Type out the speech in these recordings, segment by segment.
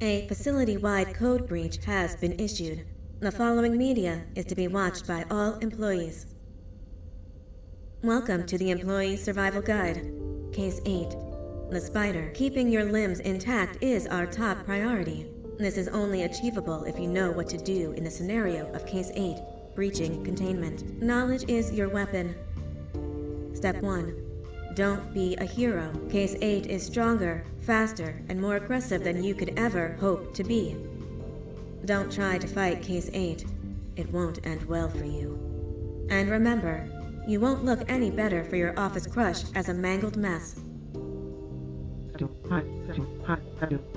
A facility-wide code breach has been issued. The following media is to be watched by all employees. Welcome to the Employee Survival Guide, Case 8. The spider. Keeping your limbs intact is our top priority. This is only achievable if you know what to do in the scenario of Case 8, breaching containment. Knowledge is your weapon. Step 1. Don't be a hero. Case 8 is stronger, faster, and more aggressive than you could ever hope to be. Don't try to fight Case 8. It won't end well for you. And remember, you won't look any better for your office crush as a mangled mess.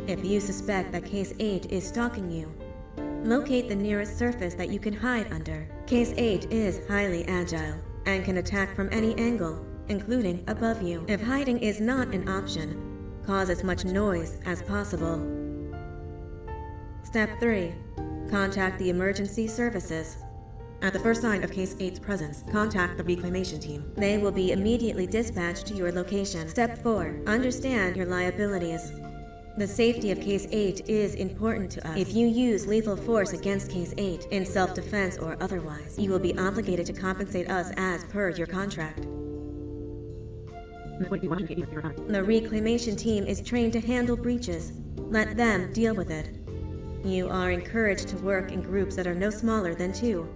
If you suspect that Case 8 is stalking you, locate the nearest surface that you can hide under. Case 8 is highly agile and can attack from any angle, including above you. If hiding is not an option, cause as much noise as possible. Step 3. Contact the emergency services. At the first sign of Case 8's presence, contact the reclamation team. They will be immediately dispatched to your location. Step 4. Understand your liabilities. The safety of Case 8 is important to us. If you use lethal force against Case 8, in self-defense or otherwise, you will be obligated to compensate us as per your contract. The reclamation team is trained to handle breaches. Let them deal with it. You are encouraged to work in groups that are no smaller than 2.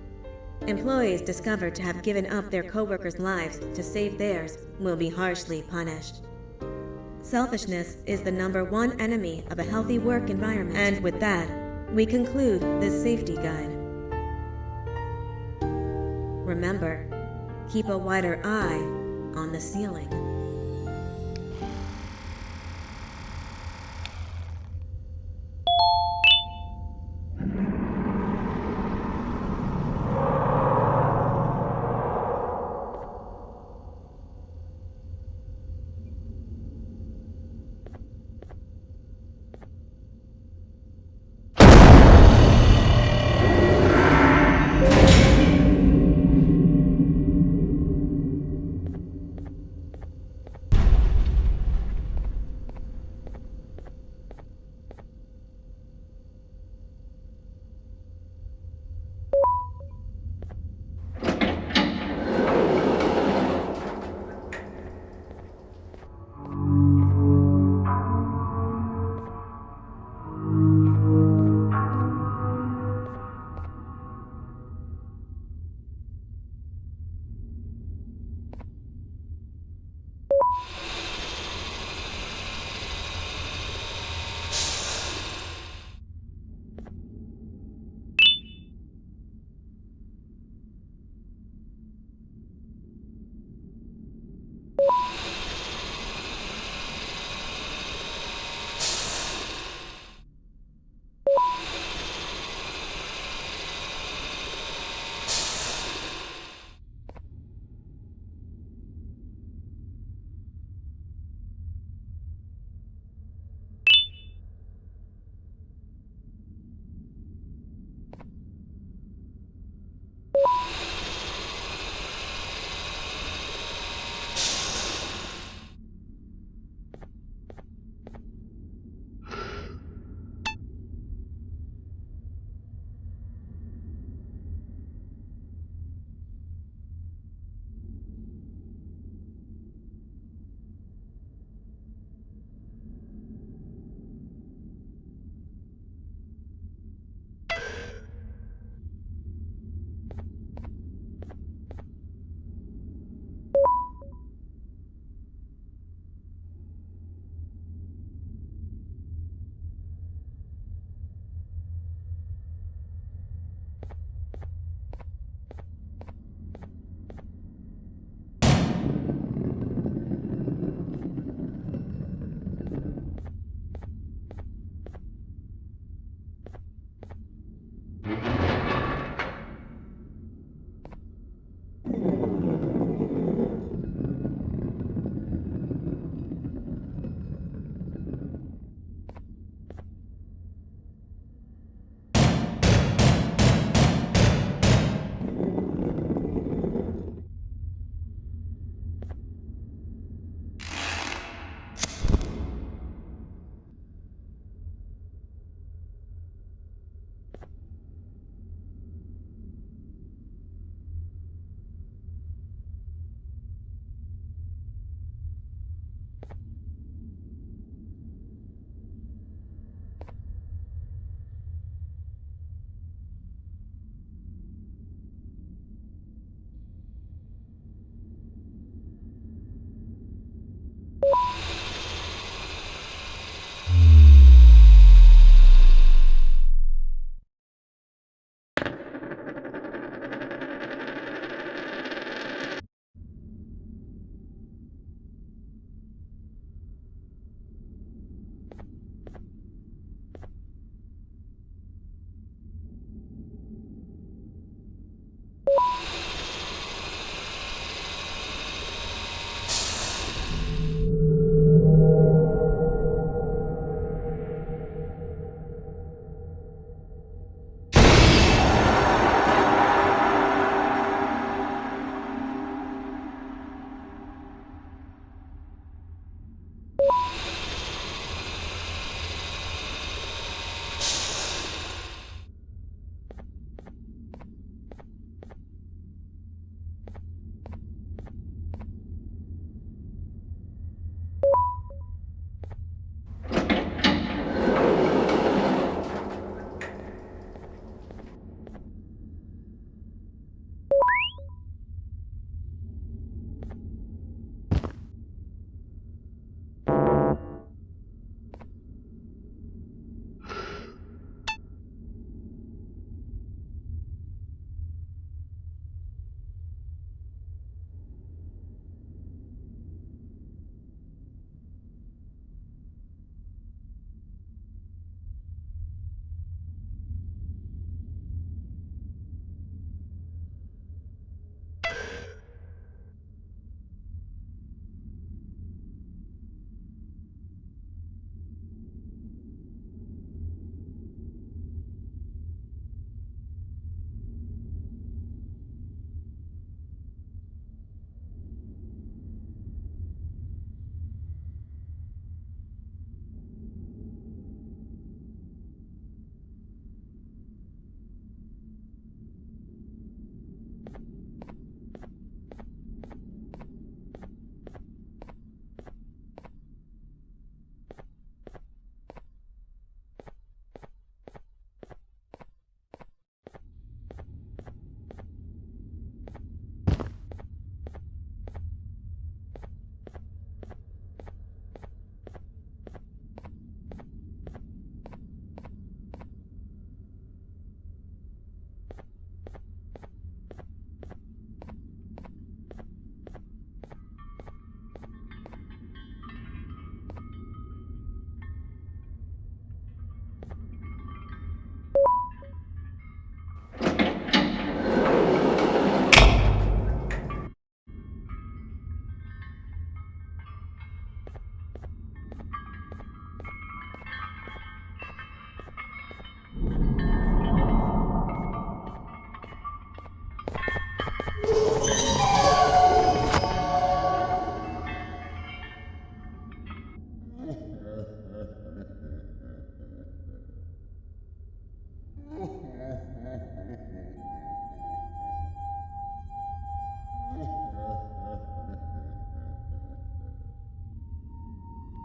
Employees discovered to have given up their coworkers' lives to save theirs will be harshly punished. Selfishness is the #1 enemy of a healthy work environment. And with that, we conclude this safety guide. Remember, keep a wider eye on the ceiling.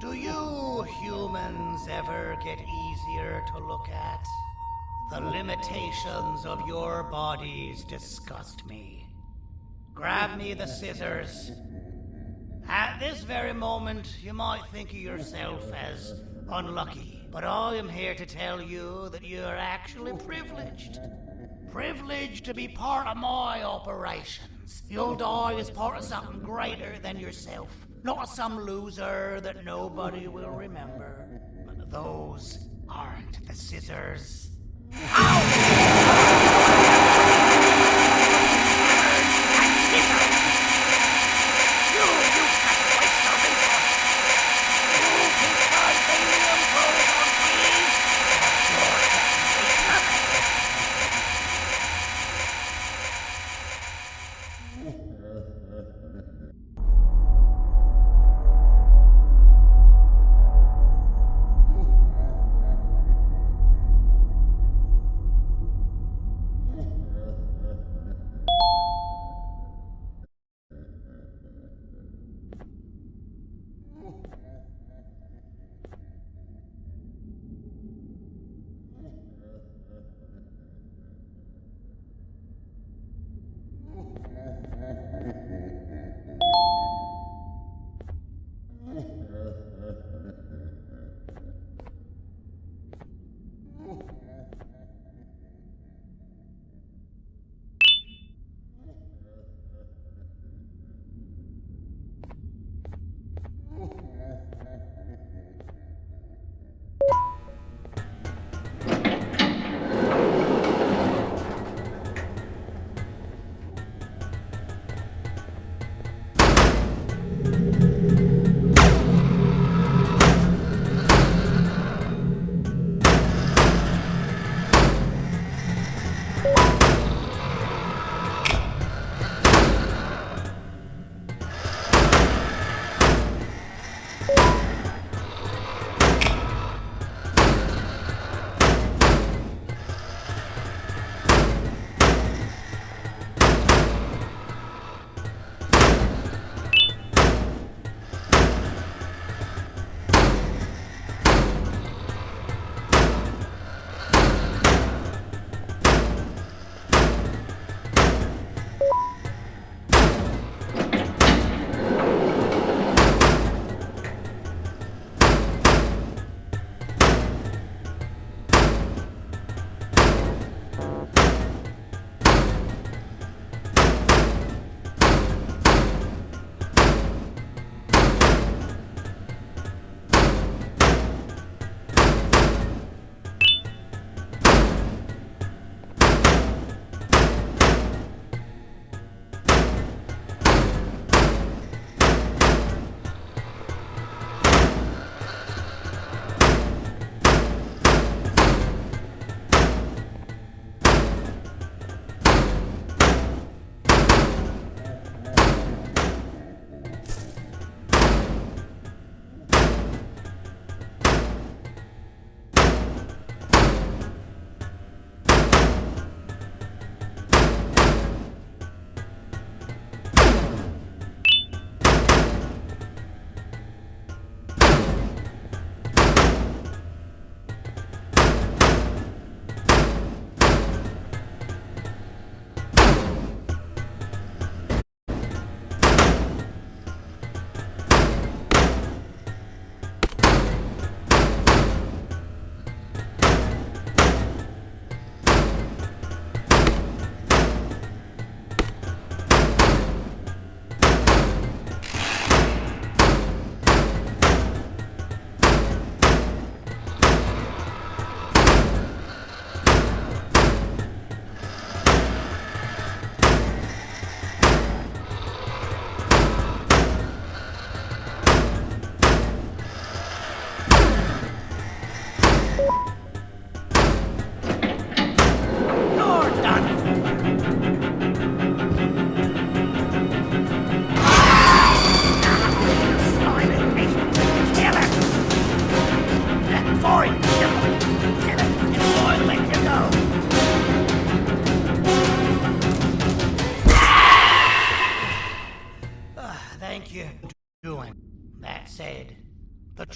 Do you humans ever get easier to look at? The limitations of your bodies disgust me. Grab me the scissors. At this very moment, you might think of yourself as unlucky, but I am here to tell you that you are actually privileged. Privileged to be part of my operations. You'll die as part of something greater than yourself, not as some loser that nobody will remember. But those aren't the scissors.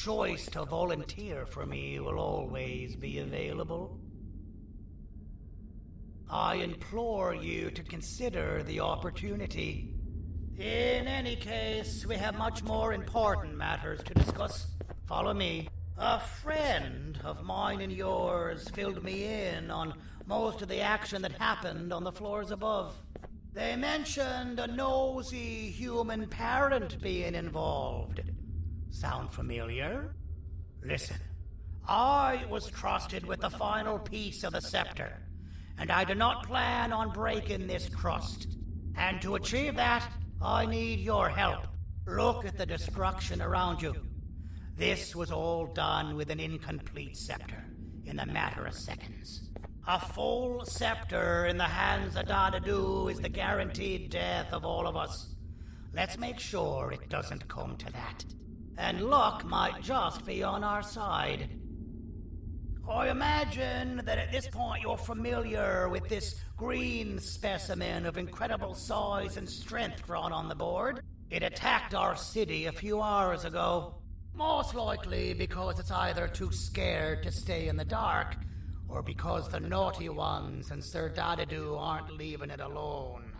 choice to volunteer for me will always be available. I implore you to consider the opportunity. In any case, we have much more important matters to discuss. Follow me. A friend of mine and yours filled me in on most of the action that happened on the floors above. They mentioned a nosy human parent being involved. Sound familiar? Listen, I was trusted with the final piece of the scepter, and I do not plan on breaking this trust. And to achieve that, I need your help. Look at the destruction around you. This was all done with an incomplete scepter, in a matter of seconds. A full scepter in the hands of Dadadu is the guaranteed death of all of us. Let's make sure it doesn't come to that. And luck might just be on our side. I imagine that at this point you're familiar with this green specimen of incredible size and strength drawn on the board. It attacked our city a few hours ago. Most likely because it's either too scared to stay in the dark, or because the naughty ones and Sir Dadadu aren't leaving it alone.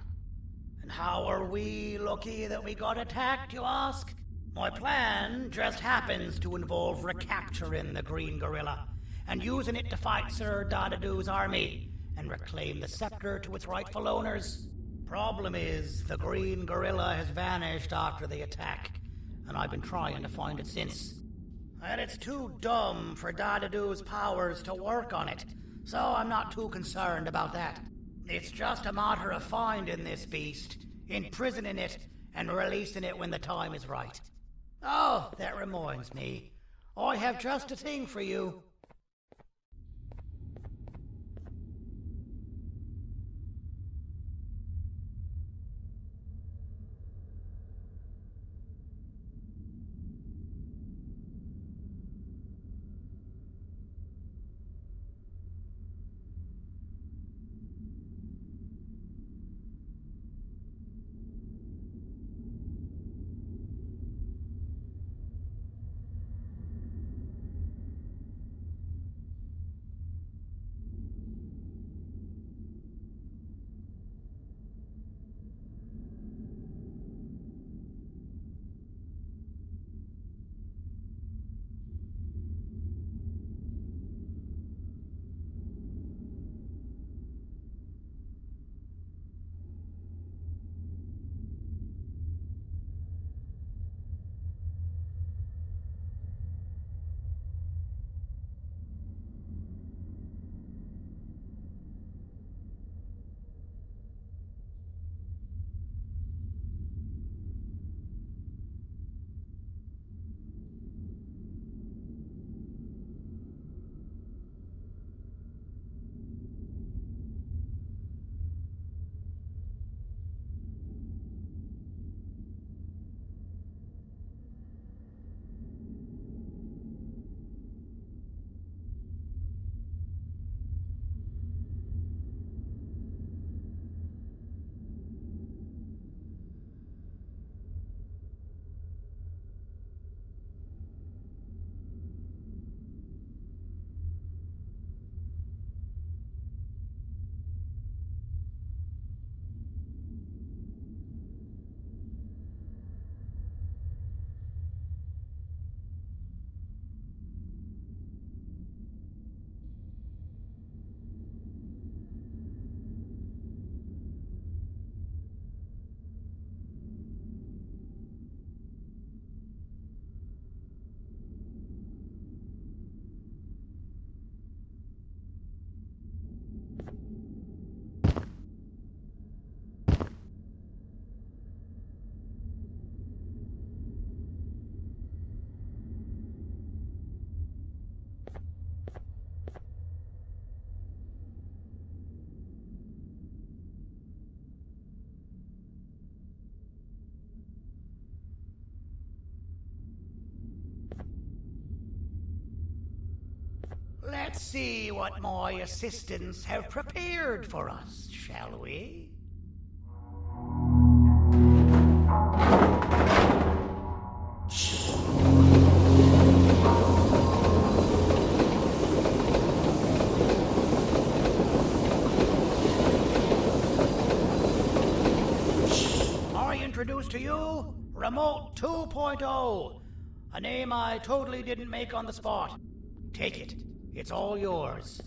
And how are we lucky that we got attacked, you ask? My plan just happens to involve recapturing the green gorilla and using it to fight Sir Dadadu's army and reclaim the scepter to its rightful owners. Problem is, the green gorilla has vanished after the attack, and I've been trying to find it since. And it's too dumb for Dadadu's powers to work on it, so I'm not too concerned about that. It's just a matter of finding this beast, imprisoning it, and releasing it when the time is right. Oh, that reminds me. I have just a thing for you. Let's see what my assistants have prepared for us, shall we? introduce to you Remote 2.0, a name I totally didn't make on the spot. Take it. It's all yours.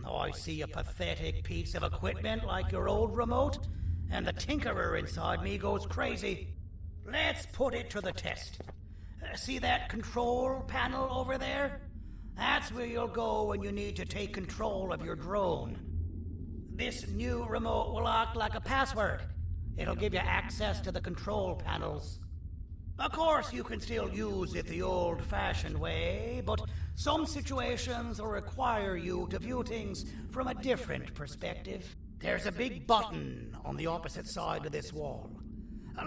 Oh, I see a pathetic piece of equipment like your old remote, and the tinkerer inside me goes crazy. Let's put it to the test. See that control panel over there? That's where you'll go when you need to take control of your drone. This new remote will act like a password. It'll give you access to the control panels. Of course, you can still use it the old-fashioned way, but some situations will require you to view things from a different perspective. There's a big button on the opposite side of this wall.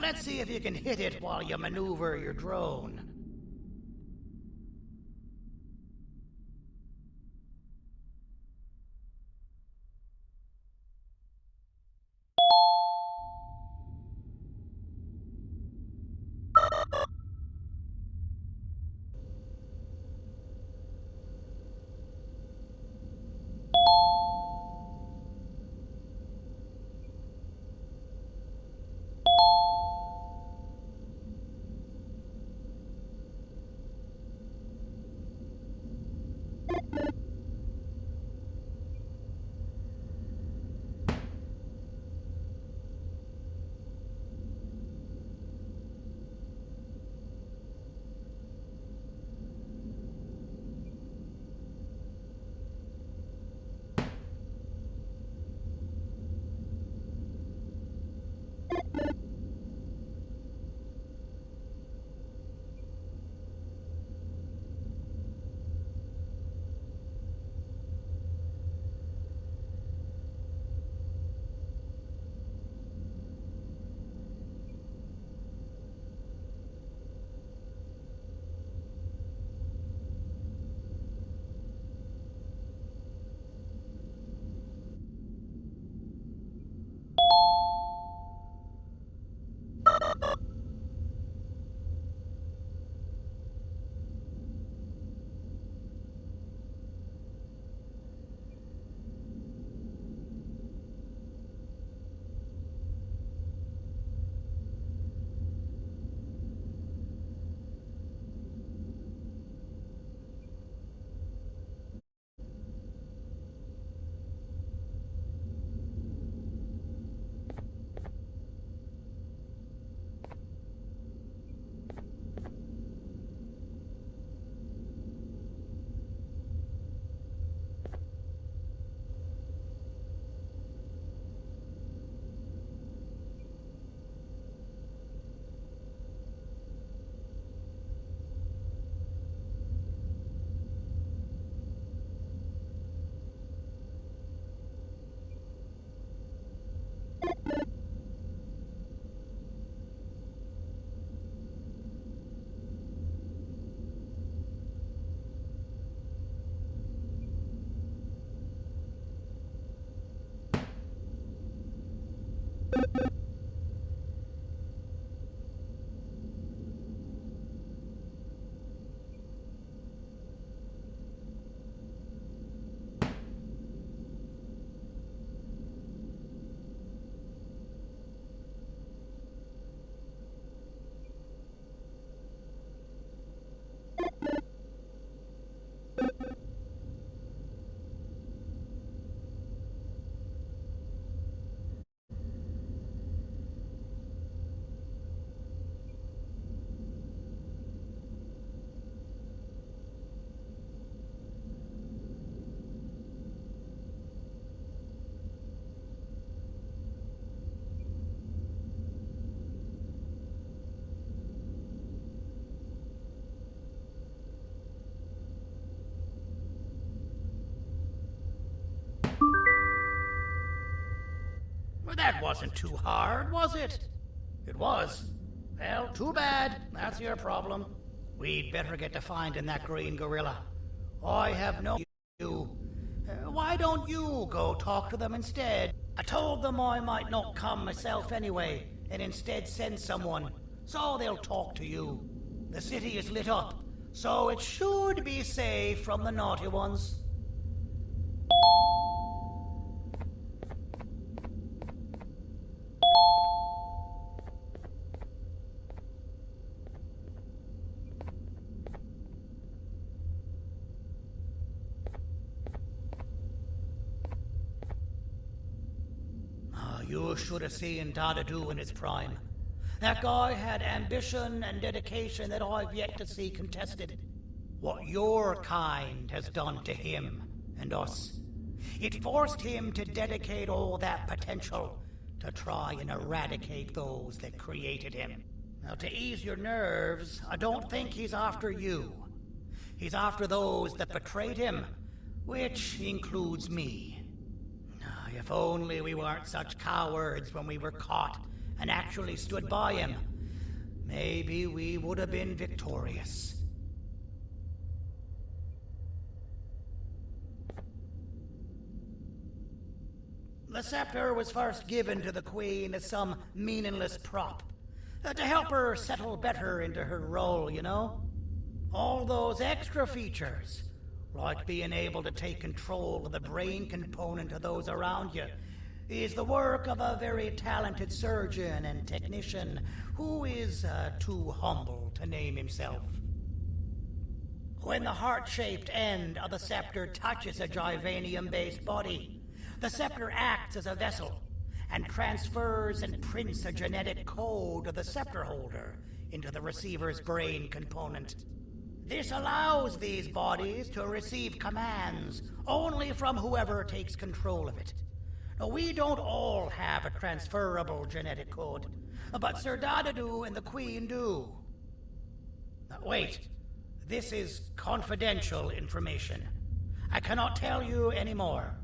Let's see if you can hit it while you maneuver your drone. Well, that wasn't too hard, was it? It was. Well, too bad. That's your problem. We'd better get to finding that green gorilla. I have no you. Why don't you go talk to them instead? I told them I might not come myself anyway, and instead send someone, so they'll talk to you. The city is lit up, so it should be safe from the naughty ones. You should have seen Dadadu in his prime. That guy had ambition and dedication that I've yet to see contested. What your kind has done to him and us. It forced him to dedicate all that potential to try and eradicate those that created him. Now, to ease your nerves, I don't think he's after you. He's after those that betrayed him, which includes me. If only we weren't such cowards when we were caught and actually stood by him, maybe we would have been victorious. The scepter was first given to the Queen as some meaningless prop, to help her settle better into her role, you know? All those extra features, like being able to take control of the brain component of those around you, is the work of a very talented surgeon and technician who is too humble to name himself. When the heart-shaped end of the scepter touches a Givanium-based body, the scepter acts as a vessel and transfers and prints a genetic code of the scepter holder into the receiver's brain component. This allows these bodies to receive commands only from whoever takes control of it. Now, we don't all have a transferable genetic code, but Sir Dadadu and the Queen do. Now, wait, this is confidential information. I cannot tell you any more.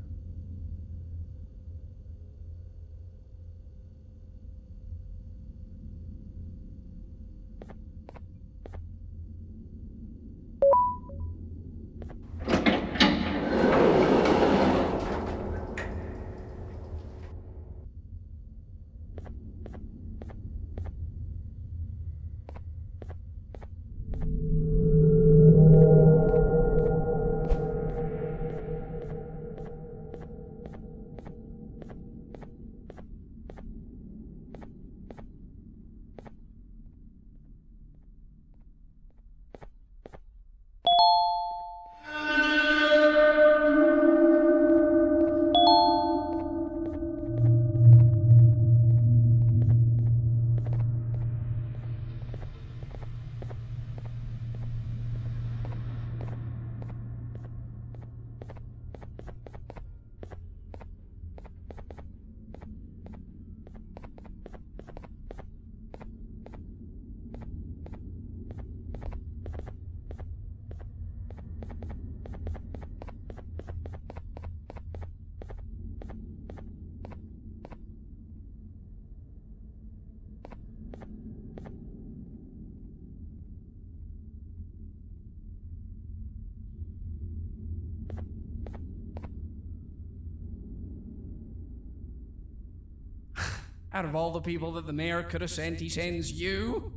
Out of all the people that the mayor could have sent, he sends you?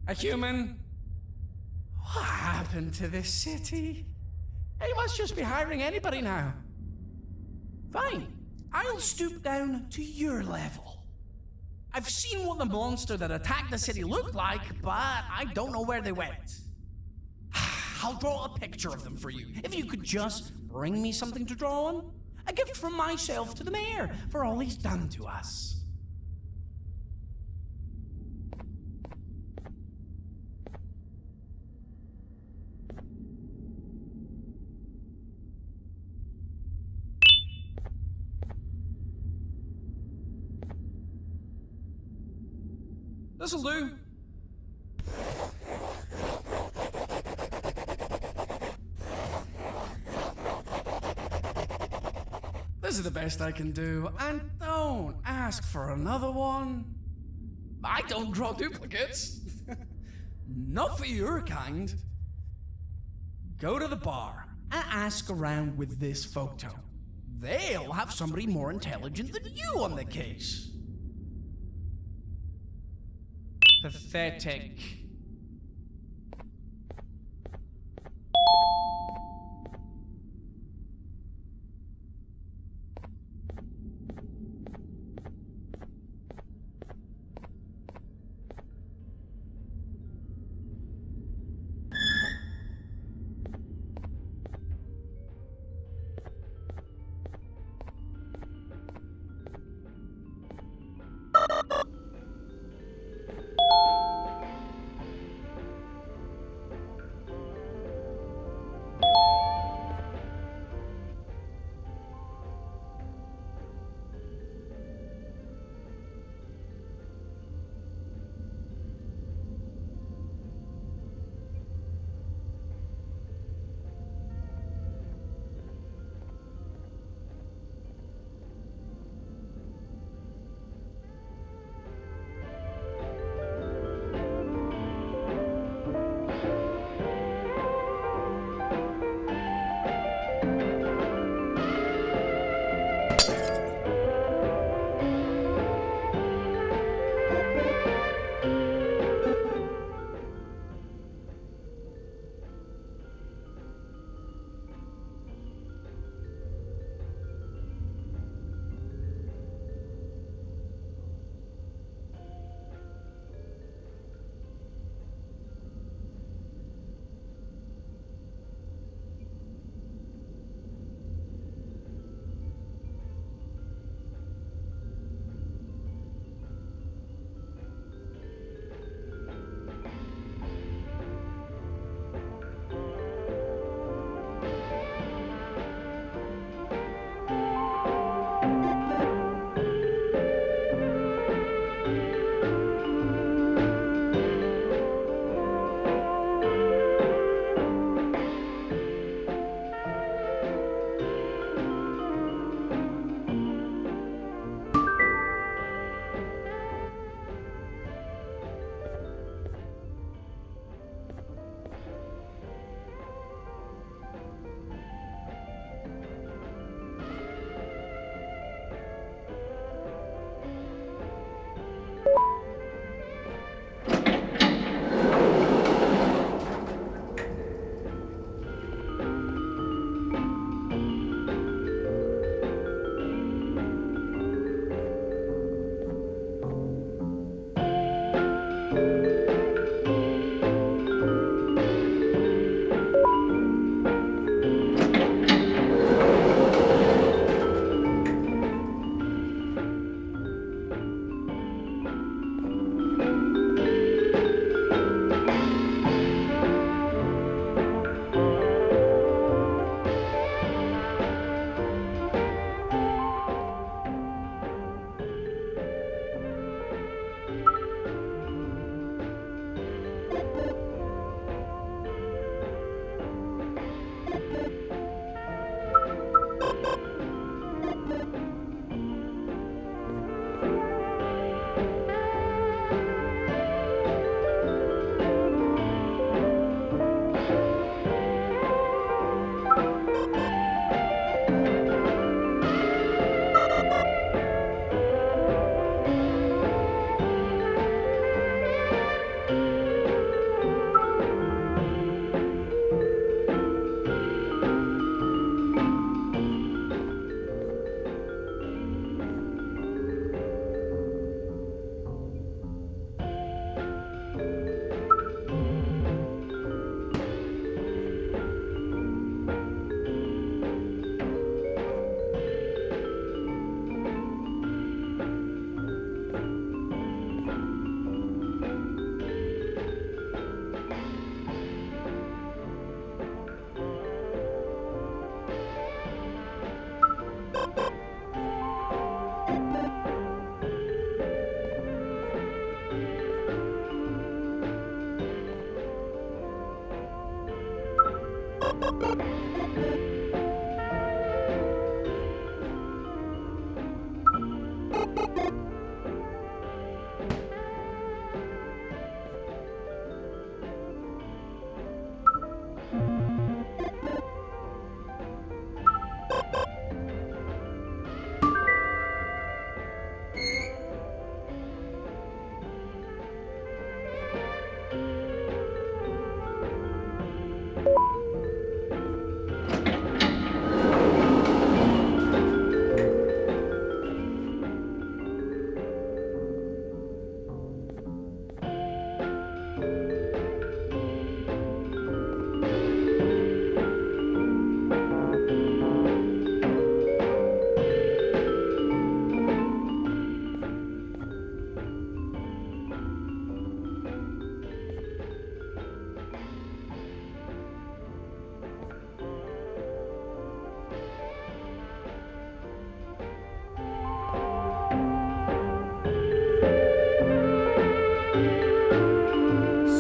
A human? What happened to this city? He must just be hiring anybody now. Fine, I'll stoop down to your level. I've seen what the monster that attacked the city looked like, but I don't know where they went. I'll draw a picture of them for you, if you could just bring me something to draw on. A gift from myself to the mayor for all he's done to us. This'll do. This is the best I can do, and don't ask for another one. I don't draw duplicates. Not for your kind. Go to the bar and ask around with this photo. They'll have somebody more intelligent than you on the case. Pathetic.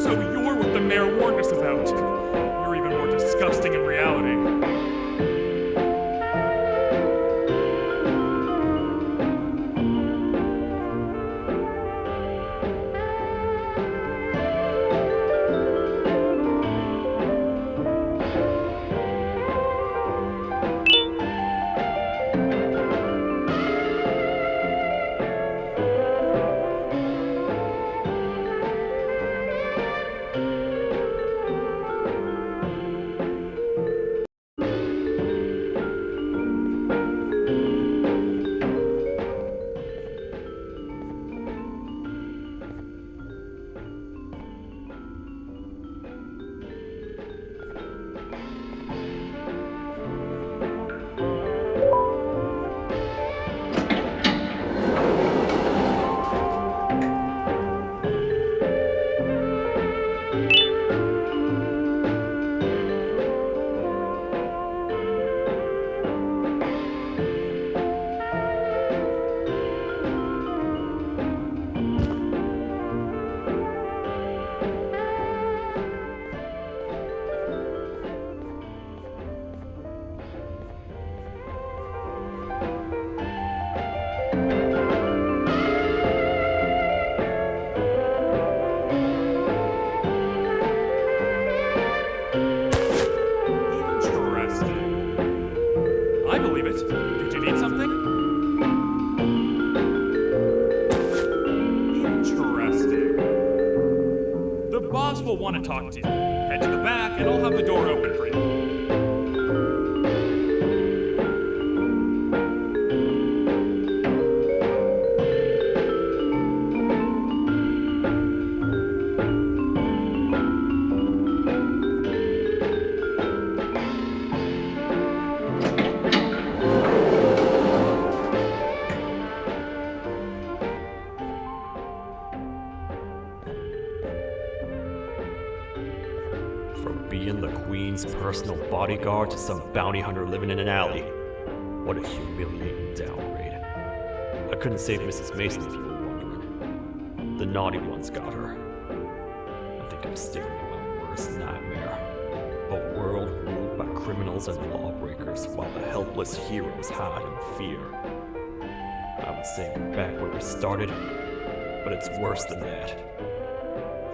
So you're what the mayor warned us about. You're even more disgusting in reality. I believe it. Did you need something? Interesting. The boss will want to talk to you. Head to the back and I'll have the door open for you. From being the Queen's personal bodyguard to some bounty hunter living in an alley. What a humiliating downgrade. I couldn't save Mrs. Mason if you were wondering. The naughty ones got her. I think I'm staring at my worst nightmare. A world ruled by criminals and lawbreakers while the helpless heroes hide in fear. I would say we're back where we started, but it's worse than that.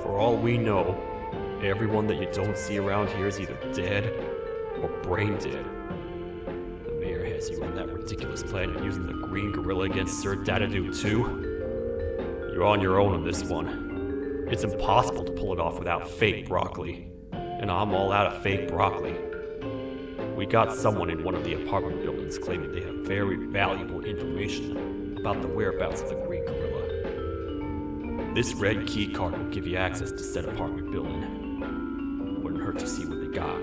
For all we know, everyone that you don't see around here is either dead or brain dead. The mayor has you on that ridiculous plan of using the green gorilla against Sir Dadadoo too. You're on your own on this one. It's impossible to pull it off without fake broccoli. And I'm all out of fake broccoli. We got someone in one of the apartment buildings claiming they have very valuable information about the whereabouts of the green gorilla. This red key card will give you access to said apartment building. Wouldn't hurt to see what they got.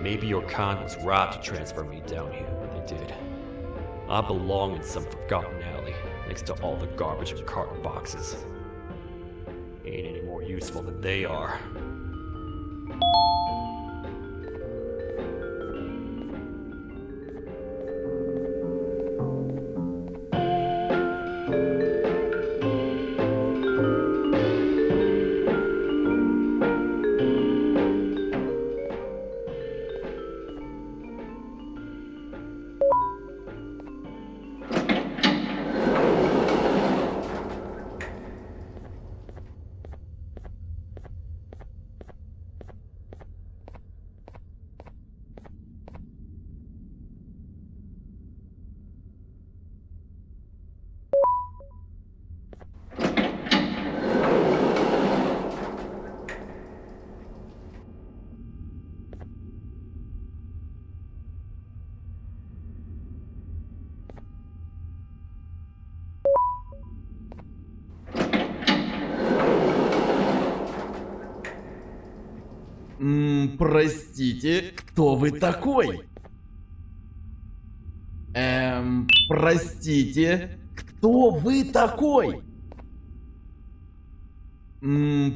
Maybe your kind was right to transfer me down here when they did. I belong in some forgotten alley next to all the garbage and carton boxes. Ain't any more useful than they are. Простите, кто вы такой? Простите, кто вы такой?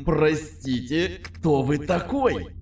Простите, кто вы такой?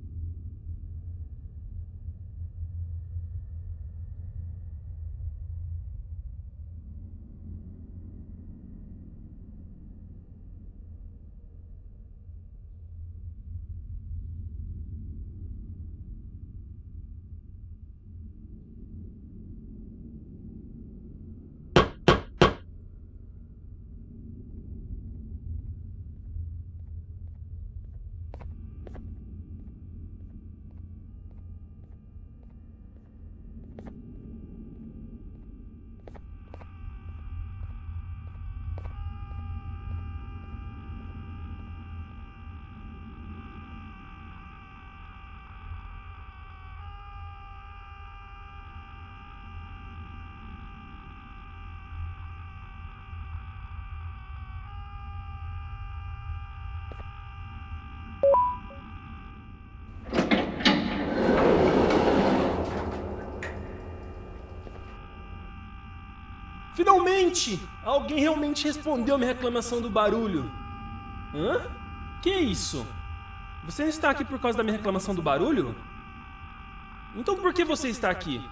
Finalmente! Alguém realmente respondeu a minha reclamação do barulho. Hã? Que é isso? Você não está aqui por causa da minha reclamação do barulho? Então por que você está aqui?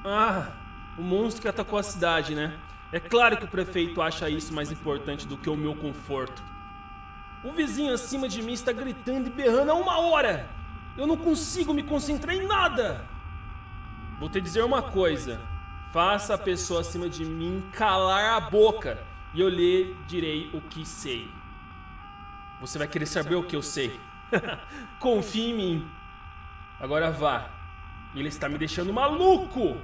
Ah, o monstro que atacou a cidade, né? É claro que o prefeito acha isso mais importante do que o meu conforto. O vizinho acima de mim está gritando e berrando há 1 hora! Eu não consigo me concentrar em nada! Vou te dizer uma coisa. Faça a pessoa acima de mim calar a boca e eu lhe direi o que sei. Você vai querer saber o que eu sei. Confie em mim. Agora vá. Ele está me deixando maluco!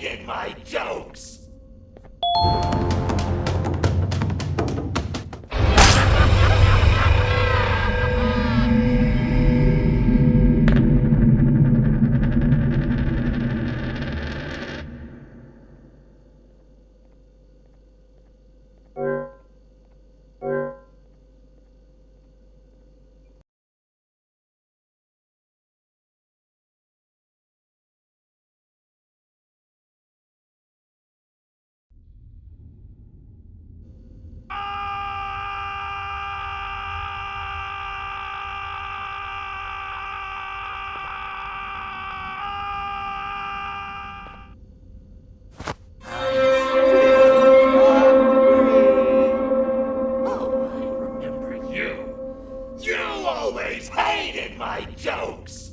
hated my jokes! You always hated my jokes!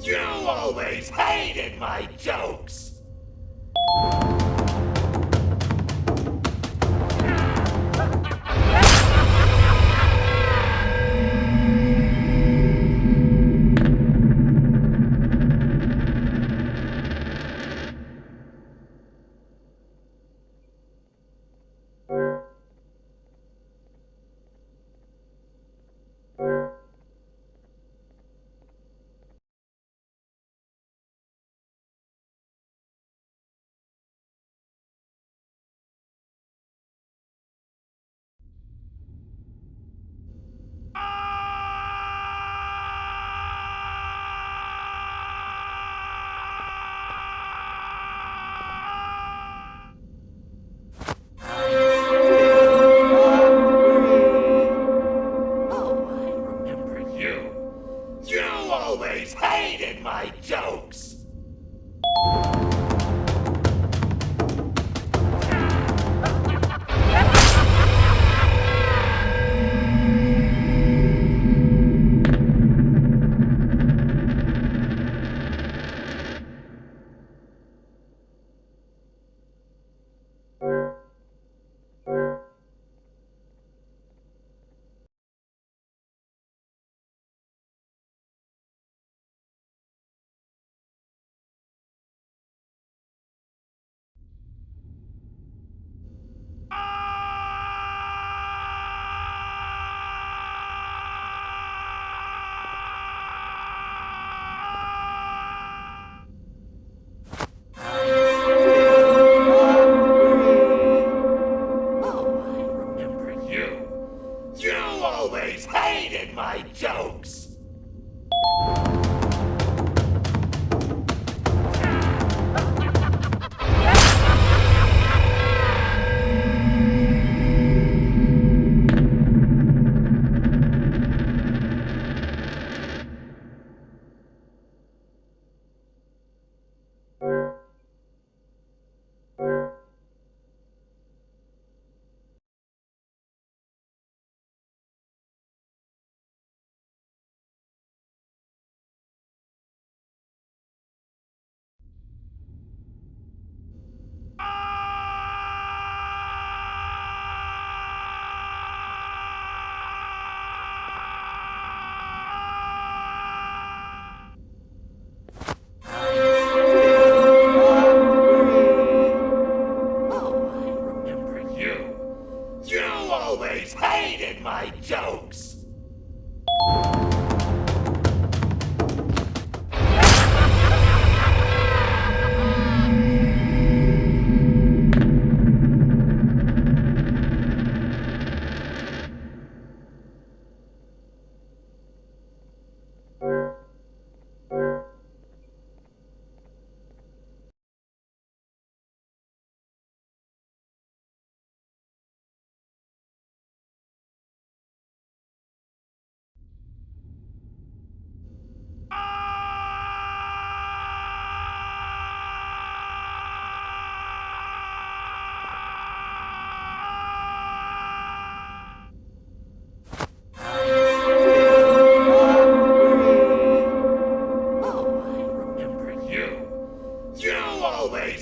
You always hated my jokes! You always hated my jokes! You always hated my jokes!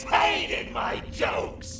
hated my jokes!